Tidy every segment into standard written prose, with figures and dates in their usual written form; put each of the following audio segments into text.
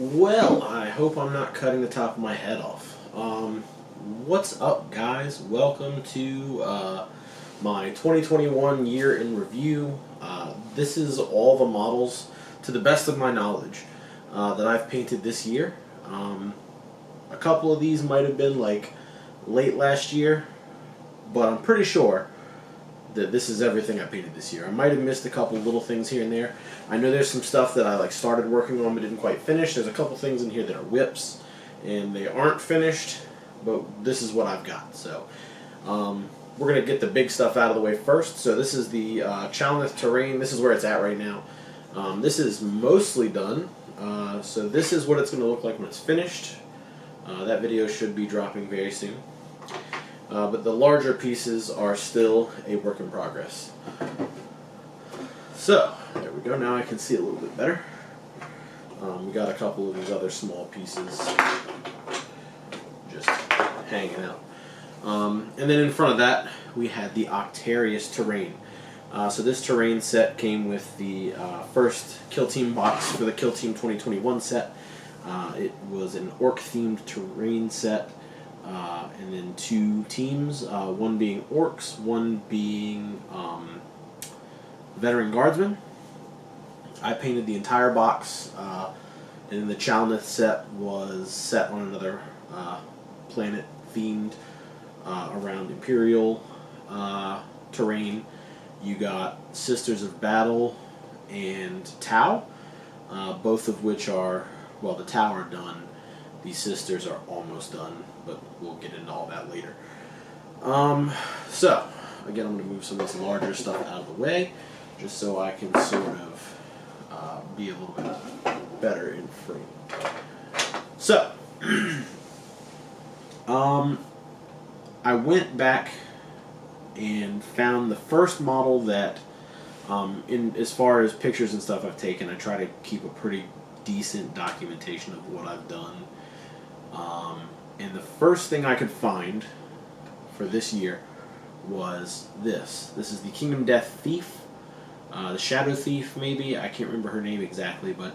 Well, I hope I'm not cutting the top of my head off. What's up, guys? Welcome to my 2021 year in review. This is all the models, to the best of my knowledge, that I've painted this year. A couple of these might have been like late last year, but I'm pretty sure that this is everything I painted this year. I might have missed a couple little things here and there. I know there's some stuff that I started working on but didn't quite finish. There's a couple things in here that are whips, and they aren't finished, but this is what I've got. So we're going to get the big stuff out of the way first. So this is the Chalneth terrain. This is where it's at right now. This is mostly done. So this is what it's going to look like when it's finished. That video should be dropping very soon. But the larger pieces are still a work in progress. So, there we go. Now I can see a little bit better. We got a couple of these other small pieces just hanging out. And then in front of that, we had the Octarius terrain. So this terrain set came with the first Kill Team box for the Kill Team 2021 set. It was an orc-themed terrain set. And then two teams, one being orcs, one being veteran guardsmen. I painted the entire box, and then the Chalneth set was set on another planet themed around Imperial terrain. You got Sisters of Battle and Tau, both of which are, well, the Tau are done. These Sisters are almost done, but we'll get into all that later. So, again, I'm going to move some of this larger stuff out of the way, just so I can sort of be a little bit better in frame. So, I went back and found the first model that, as far as pictures and stuff I've taken, I try to keep a pretty decent documentation of what I've done. And the first thing I could find for this year was this. This is the Kingdom Death Thief, the Shadow Thief maybe, I can't remember her name exactly, but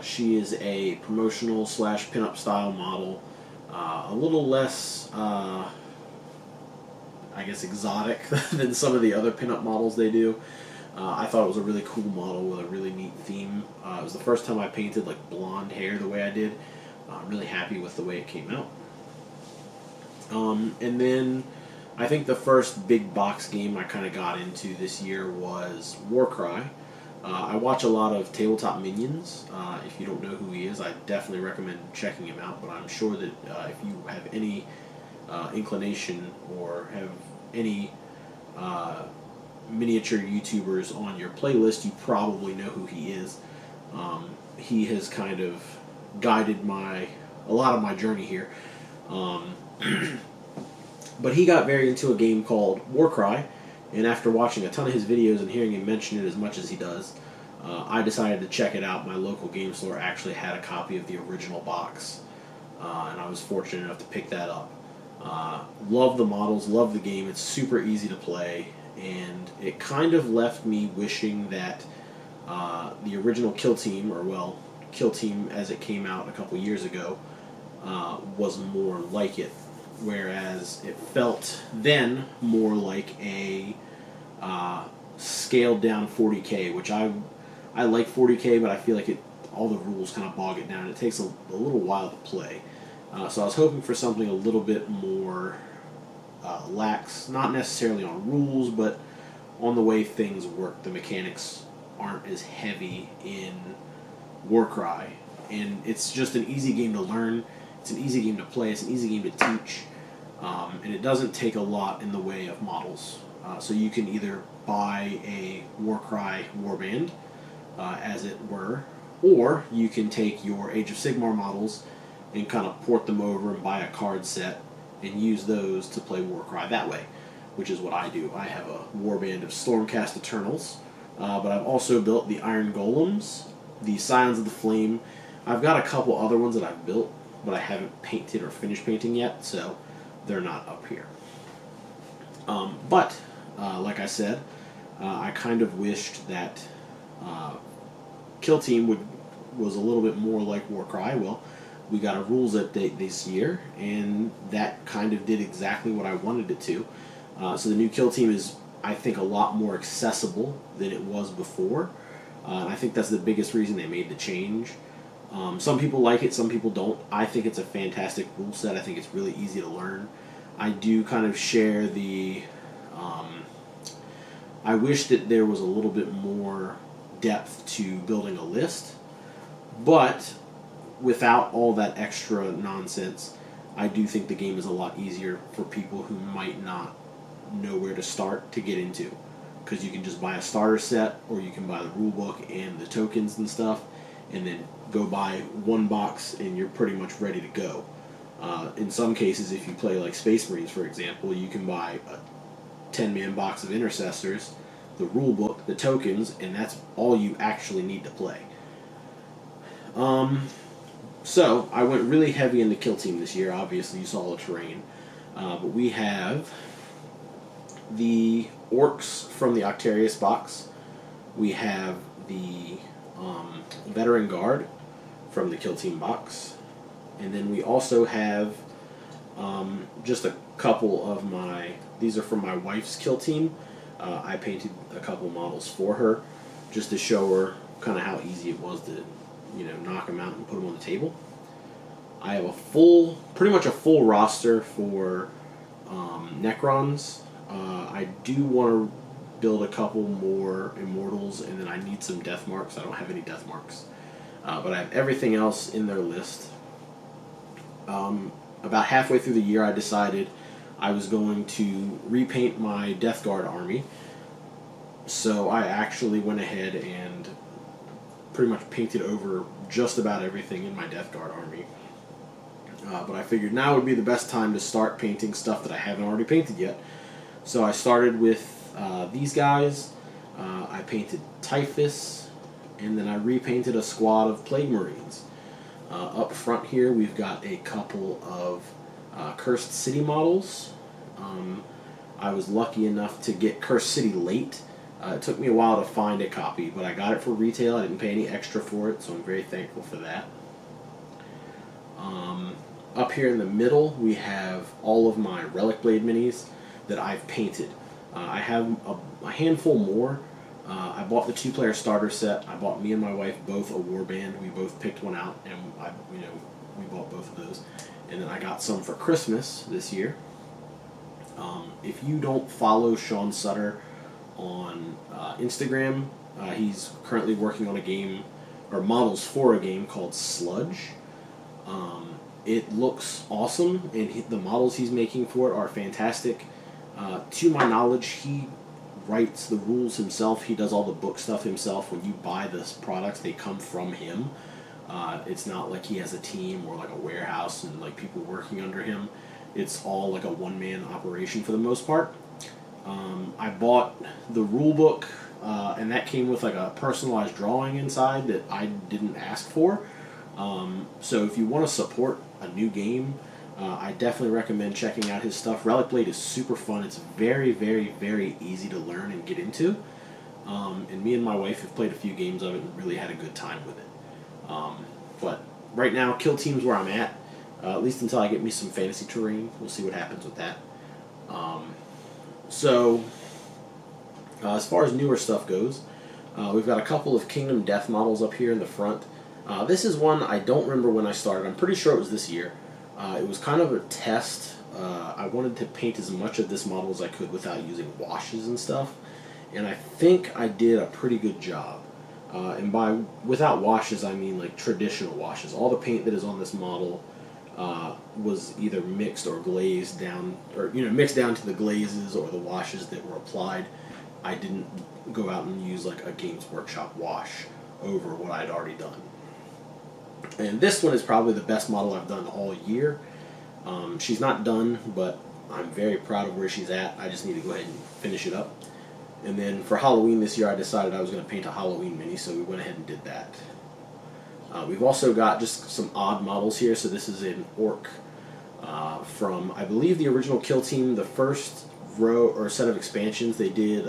she is a promotional / pinup style model, a little less, I guess, exotic than some of the other pinup models they do. I thought it was a really cool model with a really neat theme. It was the first time I painted blonde hair the way I did. I'm really happy with the way it came out. And then I think the first big box game I kind of got into this year was Warcry. I watch a lot of Tabletop Minions. If you don't know who he is, I definitely recommend checking him out, but I'm sure that if you have any inclination or have any miniature YouTubers on your playlist, you probably know who he is. He has kind of guided a lot of my journey here. But he got very into a game called Warcry, and after watching a ton of his videos and hearing him mention it as much as he does, I decided to check it out. My local game store actually had a copy of the original box, and I was fortunate enough to pick that up. Love the models, love the game. It's super easy to play, and it kind of left me wishing that the original Kill Team, or well, Kill Team as it came out a couple years ago, was more like it, whereas it felt then more like a scaled down 40K, which I like 40K, but I feel like all the rules kind of bog it down. It takes a little while to play. So I was hoping for something a little bit more lax, not necessarily on rules, but on the way things work. The mechanics aren't as heavy in Warcry, and it's just an easy game to learn. It's an easy game to play. It's an easy game to teach, and it doesn't take a lot in the way of models. So you can either buy a Warcry warband, as it were, or you can take your Age of Sigmar models and kind of port them over and buy a card set and use those to play Warcry that way, which is what I do. I have a warband of Stormcast Eternals, but I've also built the Iron Golems, the Scions of the Flame. I've got a couple other ones that I've built, but I haven't painted or finished painting yet, so they're not up here. But, like I said, I kind of wished that Kill Team would was a little bit more like Warcry. Well, we got a rules update this year, and that kind of did exactly what I wanted it to. So the new kill team is, I think, a lot more accessible than it was before. And I think that's the biggest reason they made the change. Some people like it, some people don't. I think it's a fantastic rule set. I think it's really easy to learn. I do kind of share the... I wish that there was a little bit more depth to building a list, but without all that extra nonsense, I do think the game is a lot easier for people who might not know where to start to get into. Because you can just buy a starter set, or you can buy the rule book and the tokens and stuff, and then go buy one box and you're pretty much ready to go. In some cases, if you play like Space Marines, for example, you can buy a 10-man box of intercessors, the rule book, the tokens, and that's all you actually need to play. So I went really heavy in the kill team this year. Obviously, you saw the terrain, but we have the orcs from the Octarius box. We have the veteran guard from the kill team box, and then we also have just a couple of my... These are from my wife's kill team. I painted a couple models for her just to show her kind of how easy it was to, knock them out and put them on the table. I have pretty much a full roster for Necrons. I do want to build a couple more Immortals, and then I need some Death Marks. I don't have any Death Marks. But I have everything else in their list. About halfway through the year, I decided I was going to repaint my Death Guard army. So I actually went ahead and pretty much painted over just about everything in my Death Guard army. But I figured now would be the best time to start painting stuff that I haven't already painted yet. So I started with these guys. I painted Typhus, and then I repainted a squad of Plague Marines. Up front here, we've got a couple of Cursed City models. I was lucky enough to get Cursed City late. It took me a while to find a copy, but I got it for retail. I didn't pay any extra for it, so I'm very thankful for that. Up here in the middle, we have all of my Relic Blade minis that I've painted. I have a handful more. I bought the 2-player starter set. I bought me and my wife both a warband. We both picked one out, and we bought both of those. And then I got some for Christmas this year. If you don't follow Sean Sutter on Instagram, he's currently working on a game, or models for a game called Sludge. It looks awesome, and the models he's making for it are fantastic. To my knowledge, he writes the rules himself. He does all the book stuff himself. When you buy the products, they come from him. It's not like he has a team or like a warehouse and like people working under him. It's all like a one-man operation for the most part. I bought the rule book, and that came with like a personalized drawing inside that I didn't ask for. So if you want to support a new game, I definitely recommend checking out his stuff. Relic Blade is super fun. It's very, very, very easy to learn and get into. And me and my wife have played a few games of it and really had a good time with it. But right now, kill team's where I'm at least until I get me some fantasy terrain. We'll see what happens with that. As far as newer stuff goes, we've got a couple of Kingdom Death models up here in the front. This is one I don't remember when I started. I'm pretty sure it was this year. It was kind of a test. I wanted to paint as much of this model as I could without using washes and stuff, and I think I did a pretty good job. And by without washes, I mean like traditional washes. All the paint that is on this model was either mixed or glazed down, or mixed down to the glazes or the washes that were applied. I didn't go out and use like a Games Workshop wash over what I'd already done. And this one is probably the best model I've done all year. She's not done, but I'm very proud of where she's at. I just need to go ahead and finish it up. And then for Halloween this year, I decided I was going to paint a Halloween mini, so we went ahead and did that. We've also got just some odd models here. So this is an orc from, I believe, the original Kill Team. The first row or set of expansions they did,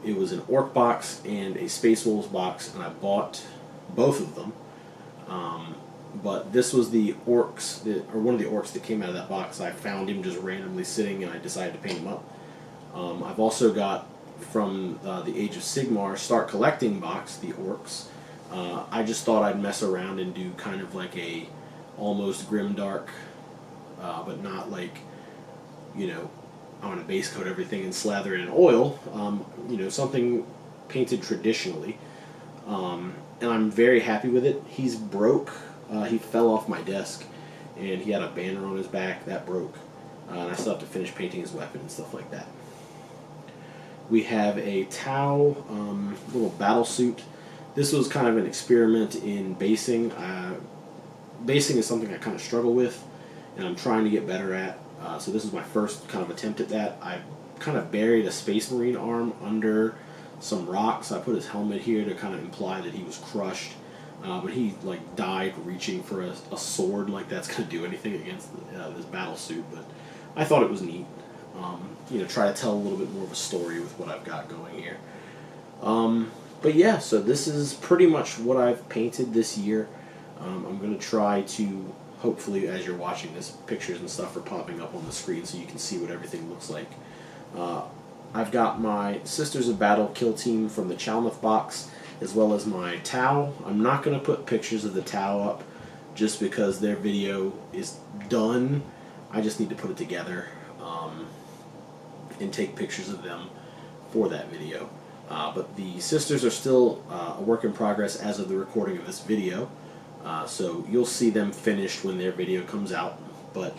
it was an orc box and a Space Wolves box, and I bought both of them. But this was the orcs, or one of the orcs that came out of that box. I found him just randomly sitting, and I decided to paint him up. I've also got from the Age of Sigmar Start Collecting box, the orcs. I just thought I'd mess around and do kind of like a almost grimdark, but not like, you know, I want to base coat everything and slather it in oil. You know, something painted traditionally. And I'm very happy with it. He's broke. He fell off my desk, and he had a banner on his back that broke. And I still have to finish painting his weapon and stuff like that. We have a Tau little battle suit. This was kind of an experiment in basing. Basing is something I kind of struggle with, and I'm trying to get better at. So this is my first kind of attempt at that. I kind of buried a Space Marine arm under some rocks. I put his helmet here to kind of imply that he was crushed. But he like died reaching for a sword. Like that's going to do anything against this battle suit. But I thought it was neat. You know, try to tell a little bit more of a story with what I've got going here. But yeah, so this is pretty much what I've painted this year. I'm going to try to, hopefully as you're watching this, pictures and stuff are popping up on the screen so you can see what everything looks like. I've got my Sisters of Battle kill team from the Chalmouth box, as well as my Tau. I'm not going to put pictures of the Tau up just because their video is done. I just need to put it together and take pictures of them for that video. But the sisters are still a work in progress as of the recording of this video. So you'll see them finished when their video comes out. But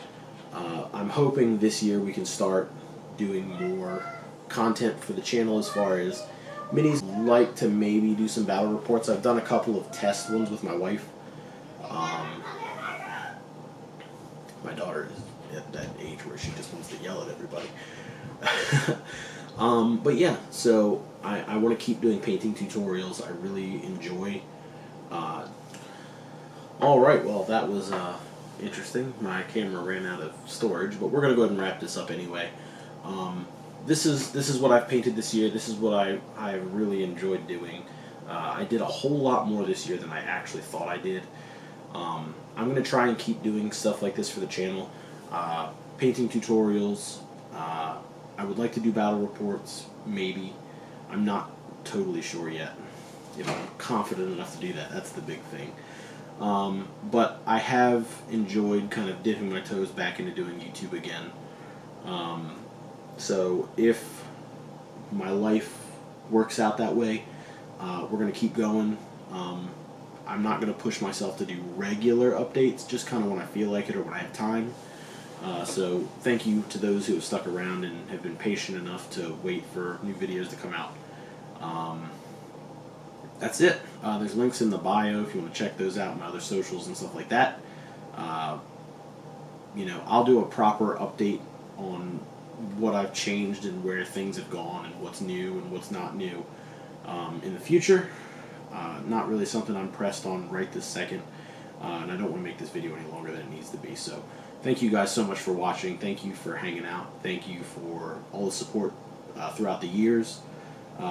I'm hoping this year we can start doing more content for the channel as far as minis. Like to maybe do some battle reports. I've done a couple of test ones with my wife. My daughter is at that age where she just wants to yell at everybody. But yeah, so I want to keep doing painting tutorials. I really enjoy. Alright, well that was interesting. My camera ran out of storage, but we're going to go ahead and wrap this up anyway. This is what I've painted this year. This is what I really enjoyed doing. I did a whole lot more this year than I actually thought I did. I'm going to try and keep doing stuff like this for the channel. Painting tutorials. I would like to do battle reports, maybe. I'm not totally sure yet if I'm confident enough to do that. That's the big thing. But I have enjoyed kind of dipping my toes back into doing YouTube again. So if my life works out that way, we're going to keep going. I'm not going to push myself to do regular updates, just kind of when I feel like it or when I have time. So thank you to those who have stuck around and have been patient enough to wait for new videos to come out. That's it. There's links in the bio if you want to check those out, my other socials and stuff like that. You know, I'll do a proper update on what I've changed and where things have gone and what's new and what's not new in the future. Not really something I'm pressed on right this second, and I don't want to make this video any longer than it needs to be. So thank you guys so much for watching. Thank you for hanging out. Thank you for all the support throughout the years.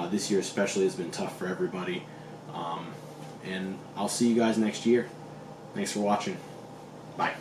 This year especially has been tough for everybody. And I'll see you guys next year. Thanks for watching. Bye.